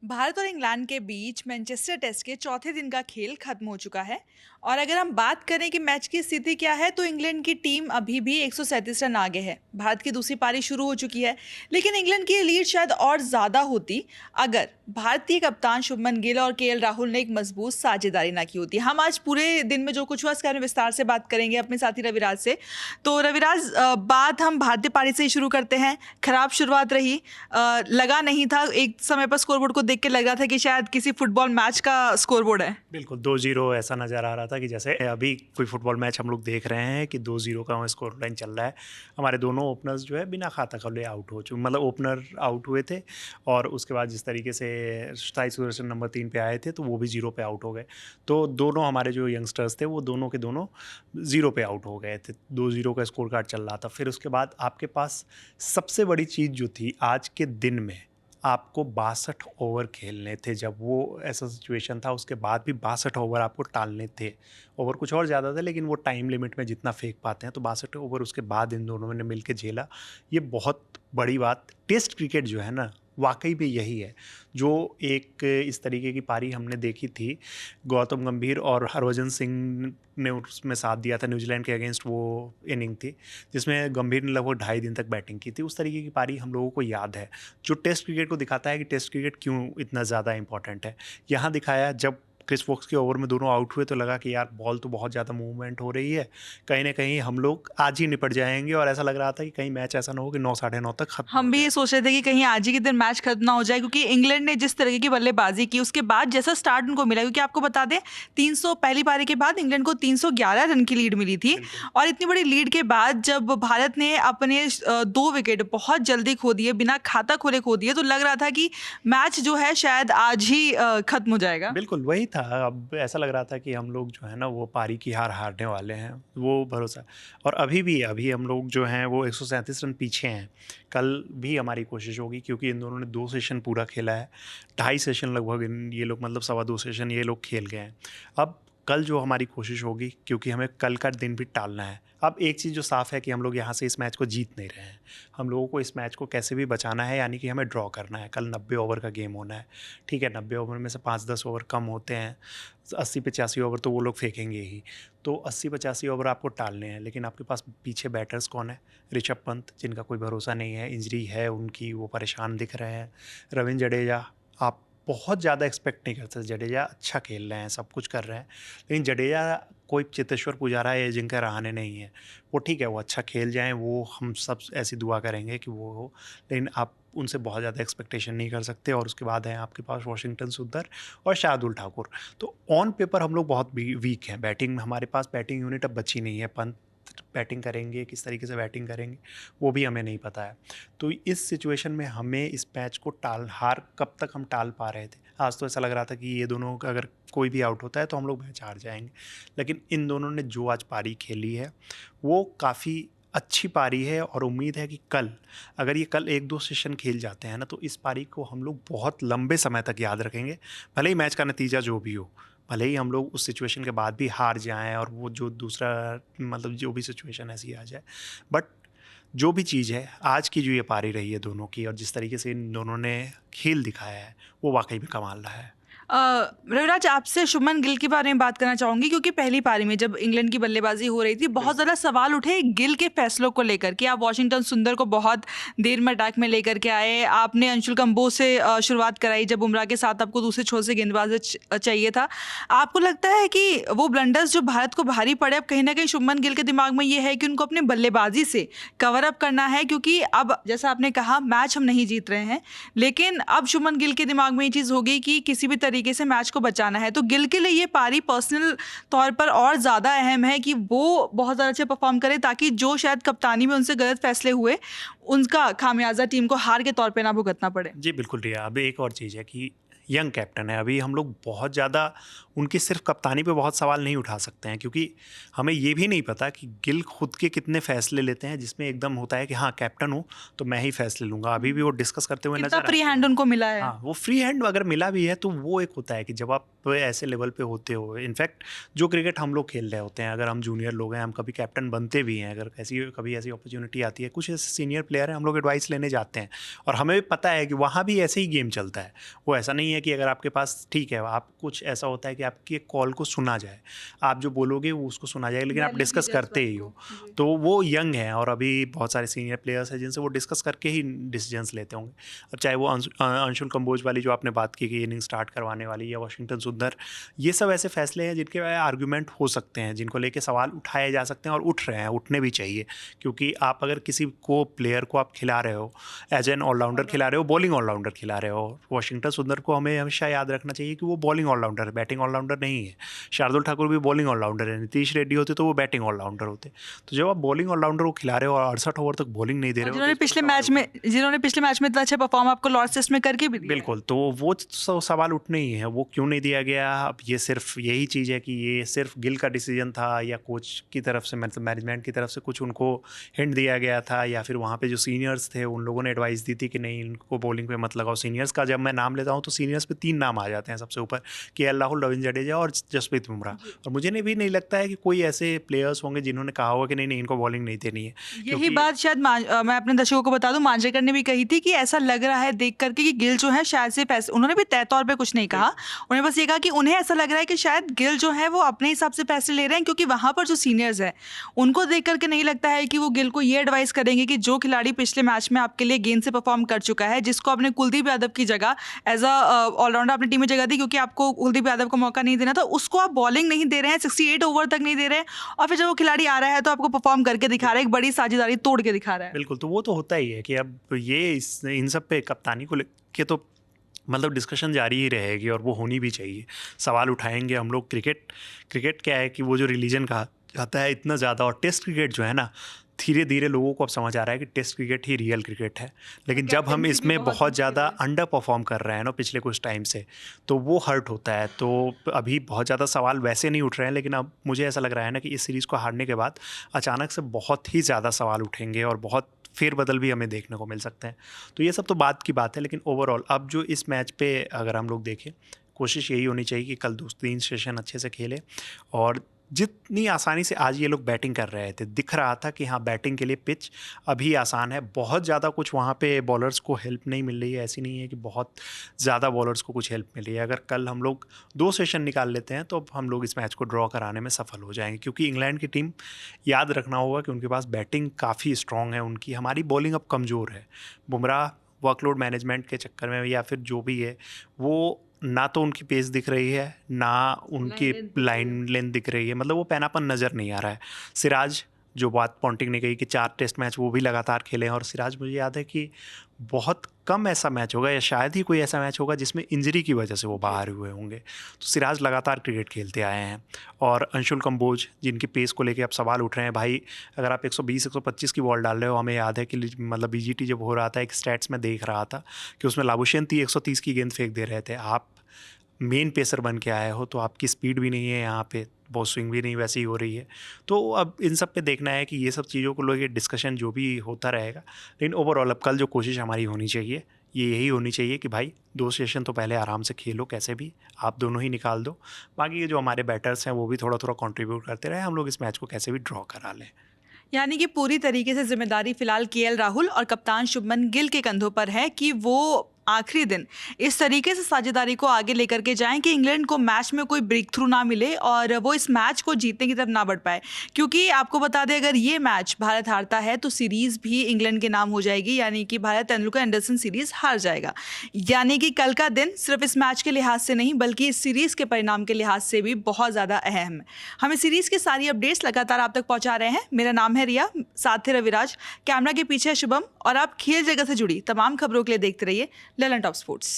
भारत और इंग्लैंड के बीच Manchester test के चौथे दिन का खेल खत्म हो चुका है। और अगर हम बात करें कि मैच की स्थिति क्या है, तो इंग्लैंड की टीम अभी भी 137 रन आगे है। भारत की दूसरी पारी शुरू हो चुकी है, लेकिन इंग्लैंड की लीड शायद और ज़्यादा होती अगर भारतीय कप्तान शुभमन गिल और केएल राहुल ने एक मजबूत साझेदारी ना की होती। हम आज पूरे दिन में जो कुछ हुआ इसके बारे में विस्तार से बात करेंगे अपने साथी रविराज से। तो रविराज, बात हम भारतीय पारी से ही शुरू करते हैं। खराब शुरुआत रही, लगा नहीं था, एक समय पर स्कोरबोर्ड को देख के लग रहा था कि शायद किसी फुटबॉल मैच का स्कोरबोर्ड है। बिल्कुल 2-0 ऐसा नज़र आ रहा था कि जैसे अभी कोई फुटबॉल मैच हम लोग देख रहे हैं कि 2-0 का स्कोर लाइन चल रहा है। हमारे दोनों ओपनर्स जो है बिना खाता खोले आउट हो चुके, मतलब ओपनर आउट हुए थे। और उसके बाद जिस तरीके से साई सुदर्शन नंबर 3 पे आए थे तो वो भी 0 पे आउट हो गए। तो दोनों हमारे जो यंगस्टर्स थे वो दोनों के दोनों 0 पे आउट हो गए थे। 2-0 का स्कोर कार्ड चल रहा था। फिर उसके बाद आपके पास सबसे बड़ी चीज़ जो थी आज के दिन में, आपको 62 ओवर खेलने थे। जब वो ऐसा सिचुएशन था उसके बाद भी 62 ओवर आपको टालने थे। ओवर कुछ और ज़्यादा थे लेकिन वो टाइम लिमिट में जितना फेंक पाते हैं, तो 62 ओवर उसके बाद इन दोनों ने मिलकर झेला। ये बहुत बड़ी बात। टेस्ट क्रिकेट जो है ना, वाकई में यही है। जो एक इस तरीके की पारी हमने देखी थी, गौतम गंभीर और हरभजन सिंह ने उसमें साथ दिया था न्यूजीलैंड के अगेंस्ट। वो इनिंग थी जिसमें गंभीर ने लगभग 2.5 दिन तक बैटिंग की थी। उस तरीके की पारी हम लोगों को याद है, जो टेस्ट क्रिकेट को दिखाता है कि टेस्ट क्रिकेट क्यों इतना ज़्यादा इंपॉर्टेंट है। यहाँ दिखाया, जब क्रिस वोक्स के ओवर में दोनों आउट हुए तो लगा कि यार बॉल तो बहुत ज़्यादा मूवमेंट हो रही है, कहीं ना कहीं हम लोग आज ही निपट जाएंगे। और ऐसा लग रहा था कि कहीं मैच ऐसा ना हो कि 9 साढ़े 9 तक खत्म हम हो भी ये जाए। सोच रहे थे कि कहीं आज ही के दिन मैच खत्म ना हो जाए, क्योंकि इंग्लैंड ने जिस तरीके की बल्लेबाजी की उसके बाद जैसा स्टार्ट उनको मिला, क्योंकि आपको बता दें 300 पहली पारी के बाद इंग्लैंड को 311 रन की लीड मिली थी। बिल्कुल और इतनी बड़ी लीड के बाद जब भारत ने अपने 2 विकेट बहुत जल्दी खो दिए, बिना खाता खोले खो दिए, तो लग रहा था कि मैच जो है शायद आज ही खत्म हो जाएगा। बिल्कुल वही था। अब ऐसा लग रहा था कि हम लोग जो है ना वो पारी की हार हारने वाले हैं, वो भरोसा। और अभी हम लोग जो हैं वो 137 रन पीछे हैं। कल भी हमारी कोशिश होगी क्योंकि इन दोनों ने 2 सेशन पूरा खेला है। 2.5 सेशन लगभग ये लोग, मतलब 2.25 सेशन ये लोग खेल गए हैं। अब कल जो हमारी कोशिश होगी, क्योंकि हमें कल का दिन भी टालना है। अब एक चीज़ जो साफ़ है कि हम लोग यहाँ से इस मैच को जीत नहीं रहे हैं। हम लोगों को इस मैच को कैसे भी बचाना है, यानी कि हमें ड्रॉ करना है। कल 90 ओवर का गेम होना है। ठीक है, 90 ओवर में से 5-10 ओवर कम होते हैं, 80-85 ओवर तो वो लोग फेंकेंगे ही। तो 80-85 ओवर आपको टालने हैं। लेकिन आपके पास पीछे बैटर्स कौन है? ऋषभ पंत, जिनका कोई भरोसा नहीं है, इंजरी है उनकी, वो परेशान दिख रहे हैं। रविंद्र जडेजा, आप बहुत ज़्यादा एक्सपेक्ट नहीं करते। जडेजा अच्छा खेल रहे हैं, सब कुछ कर रहे हैं, लेकिन जडेजा कोई चेतेश्वर पुजारा या अजिंक्य रहाणे नहीं है। वो ठीक है, वो अच्छा खेल जाएं, वो हम सब ऐसी दुआ करेंगे कि वो हो, लेकिन आप उनसे बहुत ज़्यादा एक्सपेक्टेशन नहीं कर सकते। और उसके बाद है आपके पास वाशिंगटन सुंदर और शार्दुल ठाकुर। तो ऑन पेपर हम लोग बहुत वीक हैं। बैटिंग में हमारे पास बैटिंग यूनिट अब बची नहीं है। पंत बैटिंग करेंगे, किस तरीके से बैटिंग करेंगे वो भी हमें नहीं पता है। तो इस सिचुएशन में हमें इस मैच को हार कब तक हम टाल पा रहे थे? आज तो ऐसा लग रहा था कि ये दोनों का अगर कोई भी आउट होता है तो हम लोग मैच हार जाएंगे। लेकिन इन दोनों ने जो आज पारी खेली है वो काफ़ी अच्छी पारी है। और उम्मीद है कि कल, अगर ये कल 1-2 सेशन खेल जाते हैं ना, तो इस पारी को हम लोग बहुत लंबे समय तक याद रखेंगे। भले ही मैच का नतीजा जो भी हो, भले ही हम लोग उस सिचुएशन के बाद भी हार जाएं और वो जो दूसरा, मतलब जो भी सिचुएशन ऐसी आ जाए, बट जो भी चीज़ है, आज की जो ये पारी रही है दोनों की, और जिस तरीके से इन दोनों ने खेल दिखाया है, वो वाकई में कमाल रहा है। रविराज, आपसे शुभमन गिल के बारे में बात करना चाहूंगी, क्योंकि पहली पारी में जब इंग्लैंड की बल्लेबाजी हो रही थी बहुत ज़्यादा सवाल उठे गिल के फैसलों को लेकर कि आप वॉशिंगटन सुंदर को बहुत देर में अटैक में लेकर के आए, आपने अंशुल कंबोज से शुरुआत कराई जब बुमराह के साथ आपको दूसरे छोर से गेंदबाज चाहिए था। आपको लगता है कि वो ब्लंडर्स जो भारत को भारी पड़े, अब कहीं ना कहीं शुभमन गिल के दिमाग में ये है कि उनको अपने बल्लेबाजी से कवर अप करना है, क्योंकि अब जैसा आपने कहा मैच हम नहीं जीत रहे हैं, लेकिन अब शुभमन गिल के दिमाग में ये चीज़ होगी कि किसी भी तरीके से मैच को बचाना है। तो गिल के लिए ये पारी पर्सनल तौर पर और ज़्यादा अहम है कि वो बहुत ज़्यादा अच्छे परफॉर्म करे, ताकि जो शायद कप्तानी में उनसे गलत फैसले हुए उनका खामियाजा टीम को हार के तौर पे ना भुगतना पड़े। जी बिल्कुल रिया। अब एक और चीज़ है कि यंग कैप्टन है, अभी हम लोग बहुत ज़्यादा उनकी सिर्फ कप्तानी पे बहुत सवाल नहीं उठा सकते हैं, क्योंकि हमें ये भी नहीं पता कि गिल खुद के कितने फैसले लेते हैं जिसमें एकदम होता है कि हाँ कैप्टन हूँ तो मैं ही फैसले लूँगा। अभी भी वो डिस्कस करते हुए कितना नजर फ्री आते हैंड हैं। उनको मिला है। हाँ, वो फ्री हैंड अगर मिला भी है तो वो एक होता है कि जब आप ऐसे लेवल पे होते हो, इनफैक्ट जो क्रिकेट हम लोग खेल रहे होते हैं, अगर हम जूनियर लोग हैं, हम कभी कैप्टन बनते भी हैं, अगर कभी ऐसी अपॉर्चुनिटी आती है, कुछ ऐसे सीनियर प्लेयर हैं, हम लोग एडवाइस लेने जाते हैं और हमें भी पता है कि वहाँ भी ऐसे ही गेम चलता है। वो ऐसा नहीं है कि अगर आपके पास ठीक है, आप कुछ ऐसा होता है कि आपकी एक कॉल को सुना जाए, आप जो बोलोगे वो उसको सुना जाएगा, लेकिन आप वैल्यू दी डिस्कस जाए इस करते बात ही को। हो। जी। तो वो यंग हैं और अभी बहुत सारे सीनियर प्लेयर्स हैं जिनसे वो डिस्कस करके ही डिसीजंस लेते होंगे। अब चाहे वो अंशुल कंबोज वाली जो आपने बात की कि इनिंग स्टार्ट करवाने वाली, या वाशिंगटन सुंदर, ये सब ऐसे फैसले हैं जिनके आर्गूमेंट हो सकते हैं, जिनको लेके सवाल उठाए जा सकते हैं और उठ रहे हैं, उठने भी चाहिए। क्योंकि आप अगर किसी को प्लेयर को आप खिला रहे हो एज एन ऑलराउंडर खिला रहे हो, बॉलिंग ऑलराउंडर खिला रहे हो, वाशिंगटन सुंदर को हमें हमेशा याद रखना चाहिए कि वो बॉलिंग ऑलराउंडर है, बैटिंग ऑलराउंडर नहीं है। शार्दुल ठाकुर भी बॉलिंग ऑलराउंडर है, नीतीश रेड्डी होते तो वो बैटिंग ऑलराउंडर होते। तो जब आप बॉलिंग ऑलराउंडर को खिला रहे हो और 68 ओवर तक बॉलिंग नहीं दे रहे हो, तो जिन्होंने पिछले मैच में इतना अच्छा परफॉर्म आपको लॉर्ड्स टेस्ट में करके भी दिया है। बिल्कुल, तो वो सवाल उठने ही है, वो क्यों नहीं दिया गया। अब ये सिर्फ यही चीज़ है कि ये सिर्फ गिल का डिसीजन था या कोच की तरफ से, मतलब मैनेजमेंट की तरफ से कुछ उनको हिंट दिया गया था, या फिर वहाँ पे जो सीनियर्स थे उन लोगों ने एडवाइस दी थी कि नहीं इनको बॉलिंग पे मत लगाओ। सीनियर्स का जब मैं नाम लेता हूँ तो सीनियर्स पे 3 नाम आ जाते हैं सबसे ऊपर, केएल राहुल, रविंद्र जडेजा और जसप्रीत बुमराह। और मुझे भी नहीं लगता है कि कोई ऐसे प्लेयर्स होंगे जिन्होंने कहा होगा कि नहीं नहीं इनको बॉलिंग नहीं देनी है। यही बात शायद मैं अपने दर्शकों को बता दूं, मांजरेकर ने भी कही थी कि ऐसा लग रहा है देख करके कि गिल जो है शायद से पैसे, उन्होंने भी तय तौर पे कुछ नहीं कहा, उन्होंने बस ये कहा कि उन्हें ऐसा लग रहा है कि शायद गिल जो है वो अपने हिसाब से पैसे ले रहे हैं, क्योंकि वहां पर जो सीनियर्स हैं उनको देख करके नहीं लगता है कि वो गिल को ये एडवाइस करेंगे कि जो खिलाड़ी पिछले मैच में आपके लिए गेंद से परफॉर्म कर चुका है, जिसको आपने कुलदीप यादव की जगह एज अ ऑलराउंडर अपनी टीम में जगह दी क्योंकि आपको कुलदीप यादव को मौका नहीं देना था, उसको आप बॉलिंग नहीं दे रहे हैं, 68 ओवर तक नहीं दे रहे हैं, और फिर जब वो खिलाड़ी आ रहा है तो आपको परफॉर्म करके दिखा रहा है, एक बड़ी साझेदारी तोड़ के दिखा रहा है। बिल्कुल, तो वो तो होता ही है कि अब ये इन सब पे कप्तानी को लेके तो मतलब डिस्कशन जारी ही रहेगी और वो होनी भी चाहिए। सवाल उठाएंगे हम लोग। क्रिकेट क्या है कि वो जो रिलीजन कहा जाता है इतना ज़्यादा, और टेस्ट क्रिकेट जो है ना, धीरे धीरे लोगों को अब समझ आ रहा है कि टेस्ट क्रिकेट ही रियल क्रिकेट है। लेकिन जब हम इसमें बहुत ज़्यादा अंडर परफॉर्म कर रहे हैं ना पिछले कुछ टाइम से, तो वो हर्ट होता है। तो अभी बहुत ज़्यादा सवाल वैसे नहीं उठ रहे हैं, लेकिन अब मुझे ऐसा लग रहा है ना कि इस सीरीज़ को हारने के बाद अचानक से बहुत ही ज़्यादा सवाल उठेंगे और बहुत फेरबदल भी हमें देखने को मिल सकते हैं। तो ये सब तो बात की बात है, लेकिन ओवरऑल अब जो इस मैच पे अगर हम लोग देखें, कोशिश यही होनी चाहिए कि कल 2-3 सेशन अच्छे से खेले। और जितनी आसानी से आज ये लोग बैटिंग कर रहे थे, दिख रहा था कि हाँ बैटिंग के लिए पिच अभी आसान है। बहुत ज़्यादा कुछ वहाँ पे बॉलर्स को हेल्प नहीं मिल रही है, ऐसी नहीं है कि बहुत ज़्यादा बॉलर्स को कुछ हेल्प मिल रही है। अगर कल हम लोग 2 सेशन निकाल लेते हैं तो हम लोग इस मैच को ड्रॉ कराने में सफल हो जाएंगे, क्योंकि इंग्लैंड की टीम, याद रखना होगा कि उनके पास बैटिंग काफ़ी स्ट्रॉन्ग है उनकी, हमारी बॉलिंग अब कमज़ोर है। बुमराह वर्कलोड मैनेजमेंट के चक्कर में या फिर जो भी है, वो ना तो उनकी पेस दिख रही है, ना उनकी लाइन लेंथ दिख रही है, मतलब वो पैनापन नज़र नहीं आ रहा है। सिराज, जो बात पॉन्टिंग ने कही कि 4 टेस्ट मैच वो भी लगातार खेले हैं, और सिराज मुझे याद है कि बहुत कम ऐसा मैच होगा या शायद ही कोई ऐसा मैच होगा जिसमें इंजरी की वजह से वो बाहर हुए होंगे। तो सिराज लगातार क्रिकेट खेलते आए हैं। और अंशुल कंबोज, जिनकी पेस को लेके अब सवाल उठ रहे हैं, भाई अगर आप 120-125 की बॉल डाल रहे हो, हमें याद है कि मतलब बीजीटी जब हो रहा था, एक स्टैट्स में देख रहा था कि उसमें लाबुशेन 130 की गेंद फेंक दे रहे थे। आप मेन पेसर बन के आए हो तो आपकी स्पीड भी नहीं है यहाँ पे, बहुत स्विंग भी नहीं वैसी ही हो रही है। तो अब इन सब पे देखना है कि ये सब चीज़ों को लेकर डिस्कशन जो भी होता रहेगा, लेकिन ओवरऑल अब कल जो कोशिश हमारी होनी चाहिए ये यही होनी चाहिए कि भाई 2 सेशन तो पहले आराम से खेलो, कैसे भी आप दोनों ही निकाल दो। बाकी जो हमारे बैटर्स हैं वो भी थोड़ा थोड़ा कंट्रीब्यूट करते रहे, हम लोग इस मैच को कैसे भी ड्रॉ करा लें। यानी कि पूरी तरीके से जिम्मेदारी फिलहाल केएल राहुल और कप्तान शुभमन गिल के कंधों पर है कि वो आखिरी दिन इस तरीके से साझेदारी को आगे लेकर के जाएं कि इंग्लैंड को मैच में कोई ब्रेक थ्रू ना मिले और वो इस मैच को जीतने की तरफ ना बढ़ पाए। क्योंकि आपको बता दें, अगर ये मैच भारत हारता है तो सीरीज़ भी इंग्लैंड के नाम हो जाएगी, यानी कि भारत तेंदुलकर एंडरसन सीरीज़ हार जाएगा। यानी कि कल का दिन सिर्फ इस मैच के लिहाज से नहीं बल्कि इस सीरीज़ के परिणाम के लिहाज से भी बहुत ज़्यादा अहम है। हम इस सीरीज़ की सारी अपडेट्स लगातार आप तक पहुँचा रहे हैं। मेरा नाम है रिया, साथ थे रविराज, कैमरा के पीछे है शुभम, और आप खेल जगत से जुड़ी तमाम खबरों के लिए देखते रहिए ललन टॉप स्पोर्ट्स।